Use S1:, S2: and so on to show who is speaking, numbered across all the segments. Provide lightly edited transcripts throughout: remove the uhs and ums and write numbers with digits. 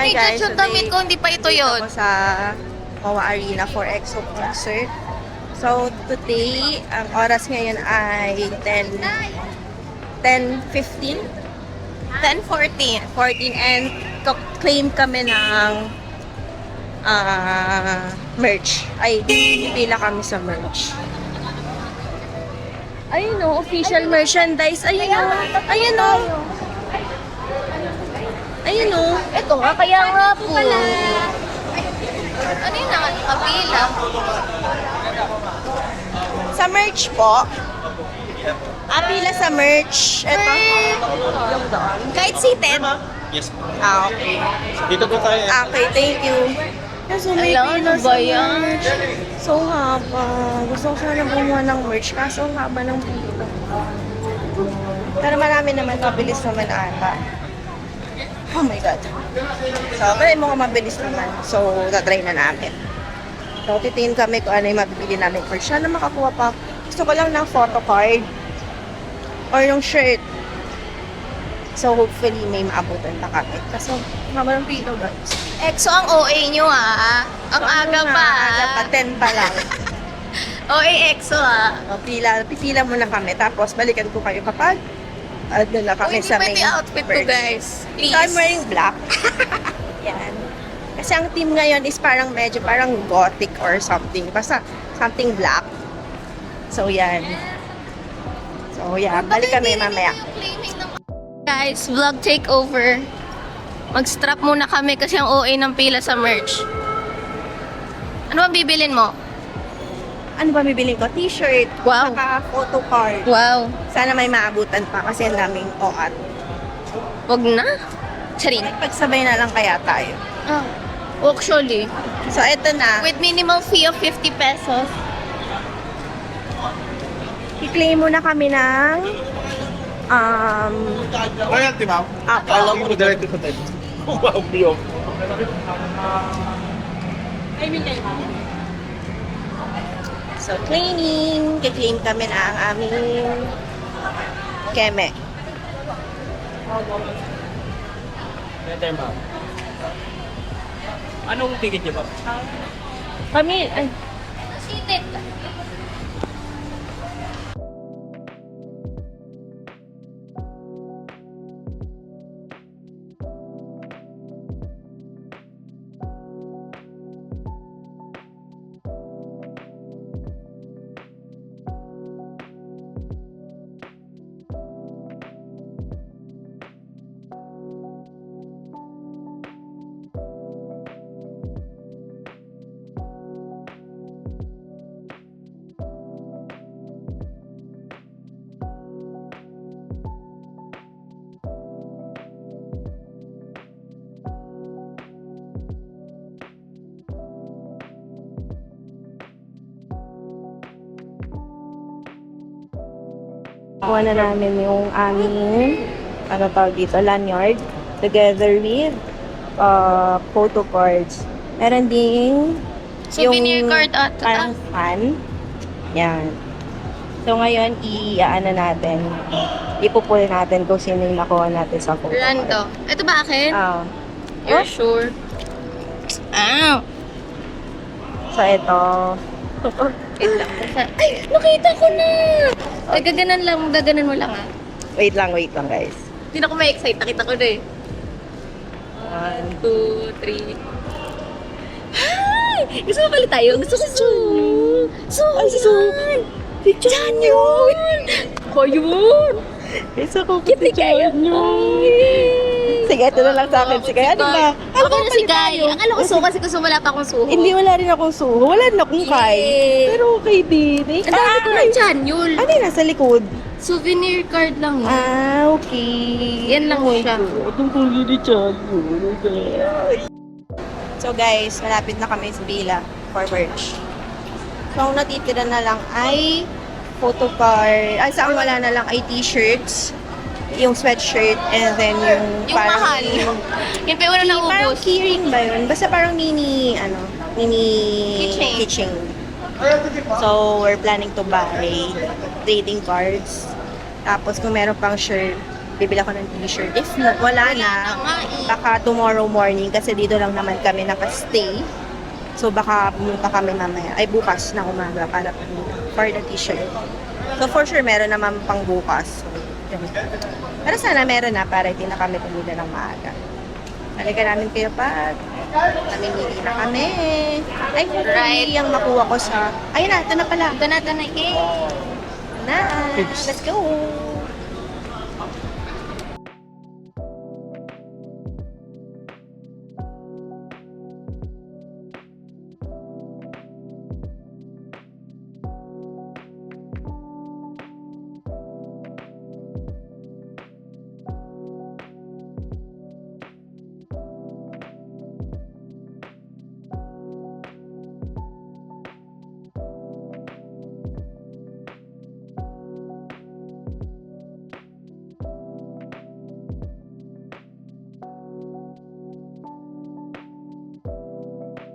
S1: Hi guys,
S2: yung damit ko, hindi pa ito yun.
S1: Ako sa MOA Arena for EXO concert. So today, ang oras ngayon ay 10:15,
S2: 10:14.
S1: 14 and claim kami ng merch. Ay, pila kami sa merch. Ayun o, official merchandise. Ayun o. Ayun o. Ayun o.
S2: Ito nga, kaya nga po. Ano yun naman? Kapila.
S1: Sa merch po. Pila sa merch. Ito. Yung doon.
S2: Kahit seated.
S3: Yes po.
S1: Okay.
S3: Dito po tayo.
S1: Okay, thank you. So, may
S2: Alam,
S1: pila
S2: ano ba
S1: sa
S2: yan?
S1: merch. So haba. Gusto ko sana bumuha ng merch. Kaso ang haba ng pila. Pero marami naman. Mabilis naman ata. Oh my God. So, pero mo mabilis naman. So, tatry na namin. So, titingin kami kung ano yung mabibili namin for sana makakuha pa. Gusto ko lang ng photo card or yung shirt. So, hopefully, may maabutan pa kami. Kaso, haba ng pila, guys.
S2: EXO ang OA nyo Ang aga pa.
S1: Aga pa, 10 pa lang.
S2: OA EXO
S1: So, pipila muna kami. Tapos, balikan ko kayo kapag doon na kami
S2: Uy,
S1: sa
S2: hindi
S1: main
S2: pwede outfit ko,
S1: merch.
S2: guys. Please.
S1: So, I'm wearing black. Yan. Kasi ang team ngayon is parang medyo parang gothic or something. Basta something black. So, yan. So, yeah. Balik kami mamaya.
S2: Guys, vlog takeover. Mag-strap muna kami kasi ang OA ng pila sa merch. Ano bang bibilin mo?
S1: Ano ba bibiling ko? T-shirt.
S2: Wow.
S1: Saka photo card.
S2: Wow.
S1: Sana may maabutan pa kasi ang daming OAT.
S2: Wag na. Charing.
S1: Pagsabay na lang kaya tayo.
S2: Actually,
S1: So, eto na.
S2: with minimum fee of 50 pesos.
S1: I-claim muna kami ng
S3: Royalty, ma'am. Alam mo, direct ko tayo. Wow, Bio.
S1: So, claiming. Kiklaim kami na ang aming keme.
S4: Better, ma'am. Anong ticket niyo ba?
S1: Kami, ay,
S2: Seated.
S1: kuha na namin yung aming, ano tawag dito, lanyard. Together with photo cards. Meron ding
S2: Souvenir card at
S1: parang fan. Yan. So ngayon, i-ano natin. Ipupul natin kung sino yung nakuha natin sa photo card.
S2: Rando. Ito ba akin?
S1: Oh.
S2: You're sure? Ow!
S1: So ito.
S2: Wait lang. Ay, nakita ko na! Ay, gaganan mo lang
S1: Wait lang guys.
S2: Hindi na ako may-excite. Nakita ko na eh. 1, 2, 3. Hi! Gusto mo pala tayo? Gusto ko so. Ay, si Diyan yun! Ba yun?
S1: Isa ko
S2: Cute ni Kaya.
S1: Sige, ito na lang sa akin. Sige, ano ba?
S2: Ako na si Guy. Akala ko suho kasi gusto wala pa akong suho.
S1: Hindi, wala rin akong suho. Wala na akong kay.
S2: Yeah.
S1: Pero okay din.
S2: Ang dami ko ng chanyol.
S1: Ano yung nasa likod?
S2: Souvenir card lang yun.
S1: Okay.
S2: Yan lang siya.
S1: Itong tuloy ni Chanyol. So guys, malapit na kami sa Bila for merch. So, ang natitira na lang ay photo card. Ay, saan wala na lang ay t-shirts. Yung sweatshirt and then yung
S2: Yung mahal. Yun pa yung una
S1: Parang
S2: naubos.
S1: keyring ba yun? Basta parang mini
S2: Keychain.
S1: So, we're planning to buy trading cards. Tapos, kung meron pang shirt, bibili ako ng t-shirt. If wala na, baka tomorrow morning kasi dito lang naman kami nakastay. So baka pumunta kami mamaya, ay bukas na umaga para for the t-shirt. So for sure meron naman pang bukas. So, yun. Pero sana meron na para hindi na kami tumila ng maaga. Halika namin kayo pag namimili na kami. Ay,
S2: Right.
S1: yung makuha ko sa... Ayun na, ito na pala.
S2: Ito na, eh.
S1: Na, let's go!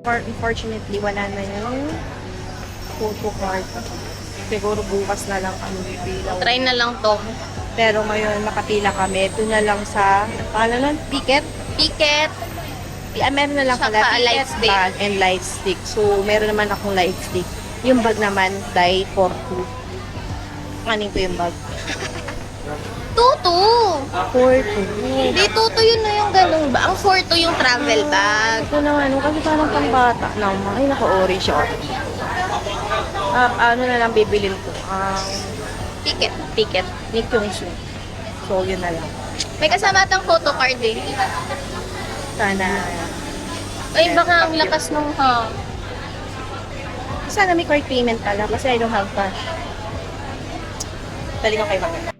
S1: Unfortunately, wala na yung photo card. Siguro bukas na lang kami bibilaw.
S2: Try na lang to.
S1: Pero ngayon, nakapila kami. Ito na lang sa, paano nun? Ticket?
S2: Ticket.
S1: Meron na lang
S2: Tsaka
S1: pala
S2: light
S1: ticket,
S2: stick.
S1: bag, and light stick. So, meron naman akong light stick. Yung bag naman, dye for two. Anin ko yung bag?
S2: Tutu.
S1: For two.
S2: Hindi, tutu yun na yung ganun ba? Ang forto yung travel bag.
S1: Ito naman, kasi parang pambata naman. Ay, naka-orange siya. Ano na lang bibilin ko?
S2: Ticket.
S1: Ticket. Ni Kyungsoo. So, yun na lang.
S2: May kasama atang photo card eh.
S1: Sana,
S2: Ay, baka ang lakas nung
S1: sana may card payment pala kasi I don't have cash. Dali ko kay Bagay.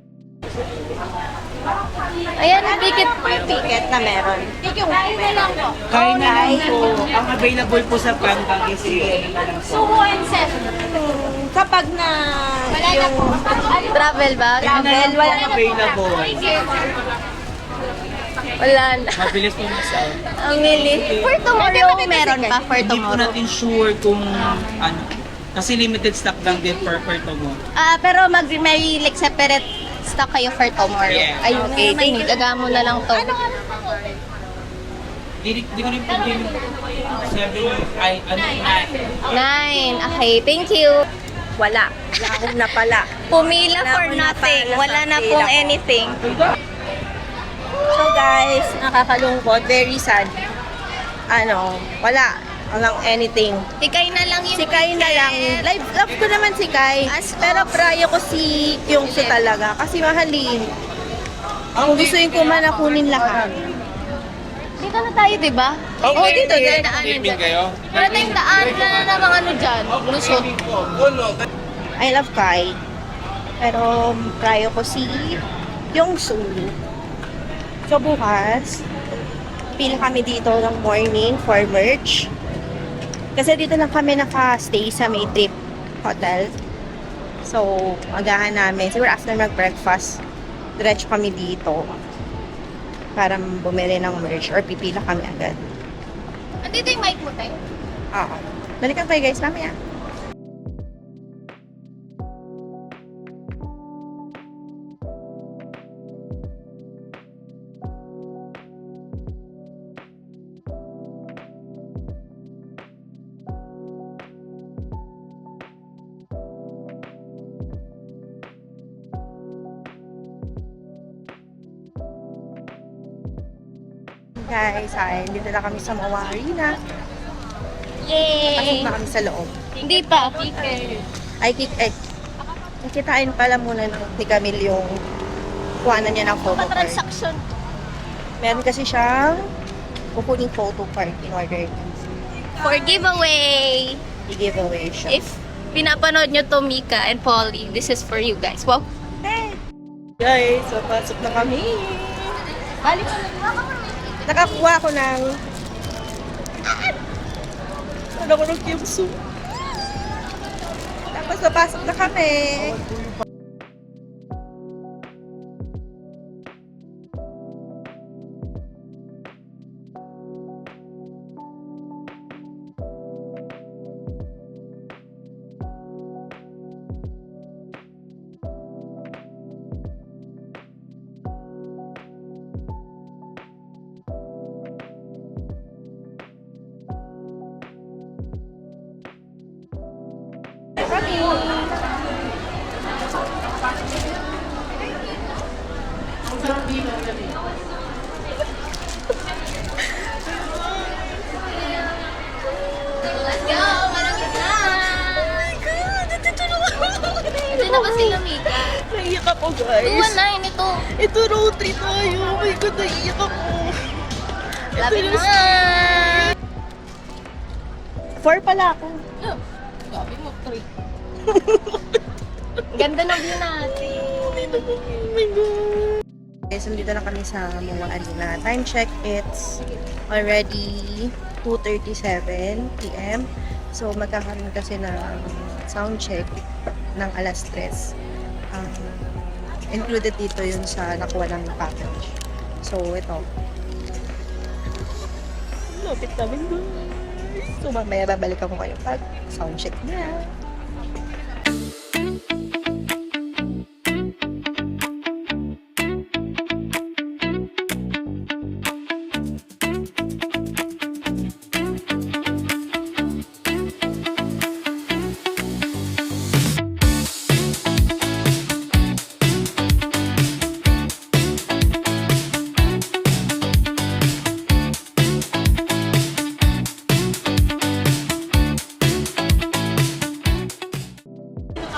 S2: Ayan, ticket.
S1: Ticket na meron. Yung na lang po.
S3: Kaya na lang po. Ang available po sa Panggang is
S2: Sumo and set.
S1: Kapag na yung
S2: Travel bag?
S3: Kaya na lang po
S1: wala
S3: ang
S1: na.
S3: available.
S2: Wala na.
S3: Mabilis po masaw.
S2: Ang bilis. For tomorrow, meron pa for
S3: Hindi po
S2: tomorrow.
S3: natin sure kung ano. Kasi limited stock lang din for tomorrow.
S2: Pero may like separate stock kayo for tomorrow.
S3: Yeah.
S2: Ay, okay. May gaga mo na lang to.
S3: Di ko rin po din 7, ay, 9.
S2: 9. Okay, thank you.
S1: Wala. Lahog na pala.
S2: Pumila for
S1: Wala na
S2: nothing.
S1: pala sa
S2: Wala na
S1: pila
S2: pong
S1: ko.
S2: anything.
S1: So guys, nakakalungkot. Very sad. Wala. Walang anything.
S2: Si Kai na lang yung
S1: Si Kai na lang. Love ko naman si Kai. Pero prayo ko si Kyungsoo talaga. Kasi mahalin. Ang gustuin ko man na kunin lahat.
S2: Dito na tayo, di ba?
S1: Oo, dito.
S2: Daanan dyan. Wala tayong daan na mga ano dyan. Lusot.
S1: I love Kai. Pero prayo ko si Kyungsoo. So bukas, pila kami dito ng morning for merch. Kasi dito lang kami naka-stay sa Maytrip Hotel. So, agahan namin. Siguro after mag-breakfast, diretso kami dito para bumili ng merch or pipila kami agad.
S2: Andito yung mic mo tayo.
S1: Oo. Balikan kayo guys, mamaya. Guys, dito na kami sa Mawa Arena. Pasok
S2: Yay!
S1: na kami sa loob.
S2: Hindi pa.
S1: Nakitain pala muna ni Camille yung kuhanan niya ng photo card.
S2: Pa-transaction.
S1: Meron kasi siyang kukuning photo card in order
S2: For giveaway.
S1: i-giveaway siya.
S2: If pinapanood nyo to Mika and Polly, this is for you guys. Wow.
S1: Hey! Guys, so pasok na kami.
S2: Balik sa
S1: Nakakuha ko ng ko ng Kyungsoo. Tapos napasok na kami.
S2: Let's go! Malapit na! Oh my God! Natutulog ako! Ito na ba sila, Mika?
S1: Naiyak ako, guys.
S2: 219 ito.
S1: Ito, road trip tayo. Oh my God, naiyak ako.
S2: Lapit
S1: Ito
S2: na!
S1: 4 pala ako.
S2: Gabi mo, 3. Ganda ng view natin.
S1: Oh my God. Guys, nandito na kami sa mga na time check. It's already 2:37 p.m. So, magkakaroon kasi ng sound check ng alas 3. Included dito yun sa nakuha namin package. So, ito. Lupit namin guys. So, mamaya babalik ako kayo pag sound check na.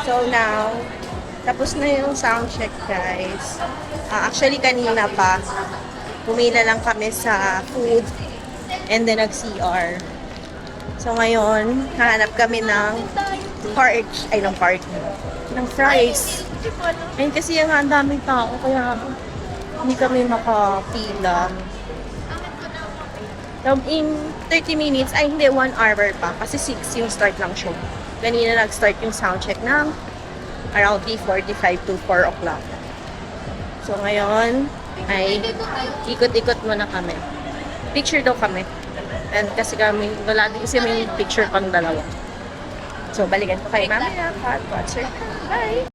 S1: So now, tapos na yung sound check, guys. Actually, kanina pa, pumila lang kami sa food and then nag-CR. So ngayon, hahanap kami ng ng fries. Ayun kasi yung ang daming tao, kaya hindi kami makapila. So, in 30 minutes, ay hindi, 1 hour pa. Kasi 6 yung start ng show. Kanina nag-start yung soundcheck ng around 3:45 to 4 o'clock. So, ngayon, ay ikot-ikot muna kami. Picture daw kami. And kasi kami, wala din kasi may picture pang dalawa. So, balikan ko kayo mamaya. Watch it. Bye!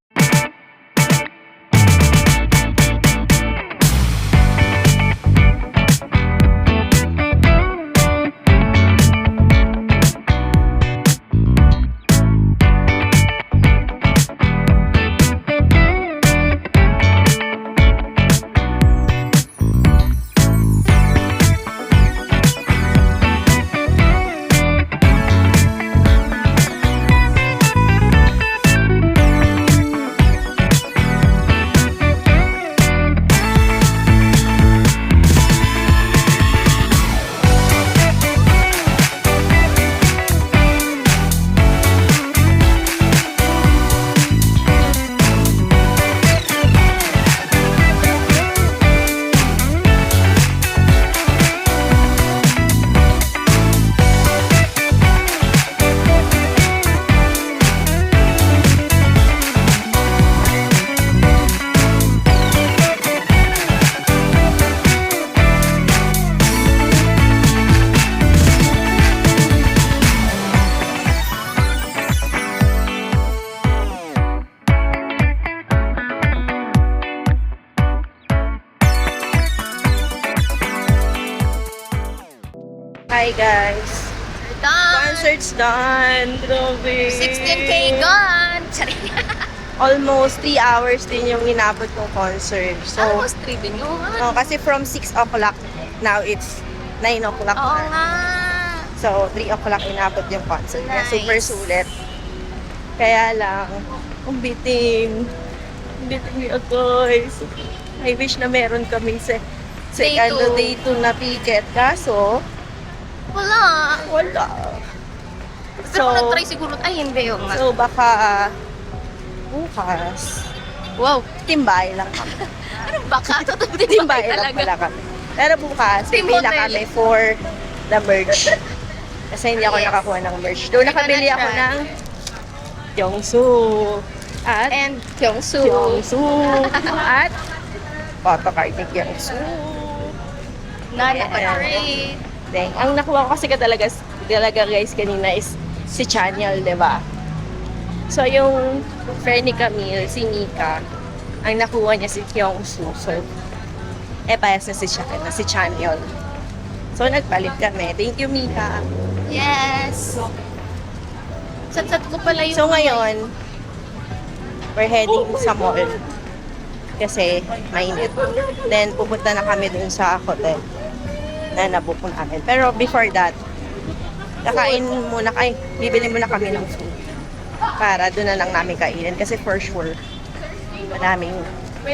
S1: Hi guys!
S2: Done!
S1: Concert's done! Grabe!
S2: 16K gone! Sorry.
S1: Almost 3 hours din yung inabot ng concert. So,
S2: Almost 3 din yun.
S1: kasi from 6 o'clock, now it's 9 o'clock
S2: Oo
S1: na.
S2: nga.
S1: So, 3 o'clock inabot yung concert. Kaya
S2: Nice.
S1: super sulit. Kaya lang, ang biting. Ang biting ni guys. I wish na meron kaming
S2: Day two.
S1: day 2 na ticket. Kaso,
S2: Wala.
S1: wala.
S2: Pero kung nag-try siguro, ay hindi yun nga.
S1: So, baka bukas,
S2: Wow.
S1: timbay lang kami.
S2: Ano baka? Totoo din
S1: Timbay
S2: ba
S1: lang
S2: talaga?
S1: pala kami. Pero bukas,
S2: Team
S1: pipila
S2: hotel.
S1: kami for the merch. Kasi hindi ako
S2: Yes.
S1: nakakuha ng merch. Doon nakabili ako
S2: try.
S1: ng Yongsu at
S2: And Kyungsu.
S1: Yongsu at photocard ni Yongsu.
S2: Nakaka-try.
S1: Then, ang nakuha ko kasi talaga guys kanina is si Chaniel, di ba? So, yung friend ni Camille, si Mika, ang nakuha niya si Kyungsu. So, payas na si Chaniel. So, nagpalit kami. Thank you, Mika.
S2: Yes. Sat ko pala yung...
S1: So, ngayon, we're heading sa mall. kasi mainit. Then pupunta na kami dun sa hotel na nabook namin. Pero before that, bibili muna kami ng food para doon na lang namin kainin kasi for sure maraming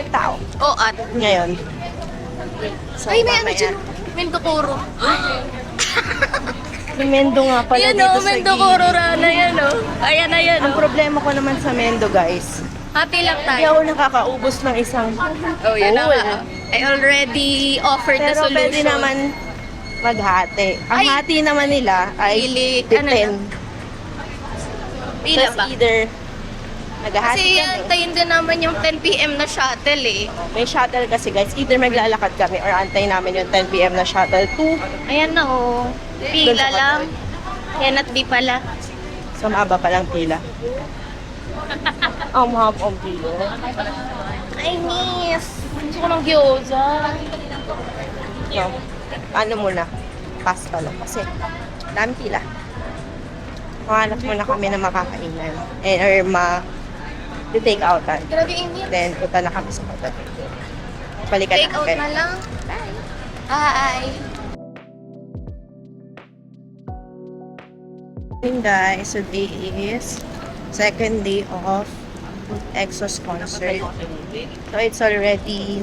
S1: tao
S2: Oo, at.
S1: ngayon. So,
S2: Ay, may ano
S1: mamaya-
S2: dyan. Mendokoro.
S1: May Mendo nga pala
S2: Yan
S1: dito
S2: o,
S1: sa
S2: Mendokoro
S1: gilid.
S2: Rana yan o. Ayan na yan
S1: Ang
S2: o.
S1: problema ko naman sa Mendo, guys,
S2: Happy lang
S1: hindi
S2: tayo.
S1: ako nakakaubos ng isang
S2: Oh, yan na
S1: bowl.
S2: nga. I already offered the
S1: Pero
S2: solution.
S1: pwede naman maghati. Ang
S2: Ay,
S1: hati naman nila ay
S2: pili, ano
S1: 10.
S2: Pila
S1: Tapos
S2: ba?
S1: either maghahati
S2: Kasi
S1: kami.
S2: antayin din naman yung 10 p.m. na shuttle eh.
S1: May shuttle kasi guys, either maglalakad kami or antay namin yung 10 p.m. na shuttle to
S2: Ayan na oh.
S1: Doon
S2: Pila
S1: sa
S2: lang. Yan at di pala.
S1: sa maaba pa lang pila. Ang mahab ang pila.
S2: I miss. Gusto ko ng gyoza.
S1: No. Ano muna? Pass pa lang kasi dami pila. Mahanap muna kami na makakainan. Or take outan.
S2: Grabe init.
S1: Then, punta na kami sa hotel. Balikan
S2: Take out
S1: natin.
S2: na lang. Bye. Bye.
S1: Morning guys, today is second day of Exos concert. So it's already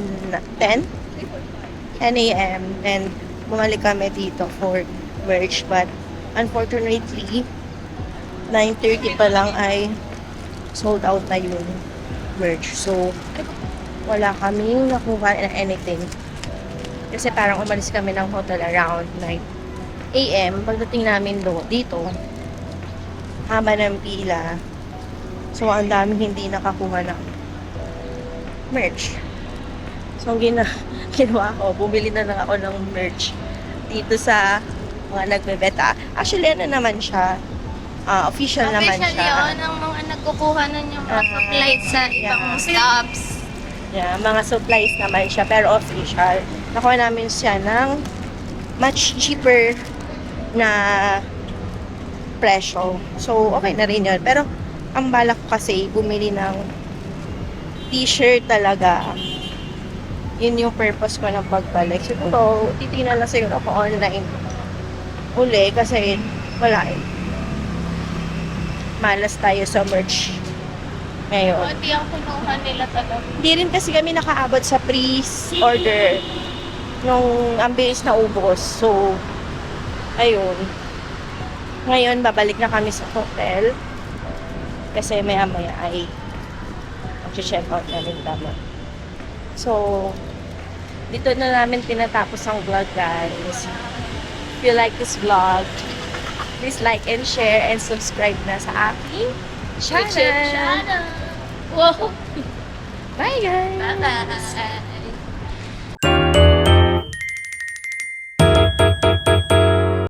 S1: 10 a.m. and bumalik kami dito for merch but unfortunately 9:30 pa lang ay sold out na yung merch. So wala kaming nakuha na anything. Kasi parang umalis kami ng hotel around 9 a.m. Pagdating namin dito, haba ng pila. So, ang daming hindi nakakuha ng merch. So, ang ginawa ko, bumili na lang ako ng merch dito sa mga nagbebenta. Actually, ano naman siya, official naman
S2: Officially
S1: siya.
S2: yun, ang mga nagkukuha na yung mga
S1: Ah,
S2: supplies sa ibang
S1: yeah.
S2: stops.
S1: Yeah, mga supplies naman siya, pero official. Nakuha namin siya ng much cheaper na presyo. So, okay na rin yun. Pero, ang balak ko kasi, bumili ng t-shirt talaga. Yun yung purpose ko ng pagbalik. Siguro, titingnan lang siguro ako online uli kasi wala eh. Malas tayo sa merch ngayon.
S2: Pati ang kinuha nila talaga.
S1: Hindi rin kasi kami nakaabot sa pre-order nung ang bilis na ubos. So, ayun. Ngayon, babalik na kami sa hotel. Kasi maya-maya ay mag-check out namin tama. So, dito na namin tinatapos ang vlog, guys. If you like this vlog, please like and share and subscribe na sa aking channel.
S2: Channel. Wow.
S1: Bye, guys!
S2: Bye-bye.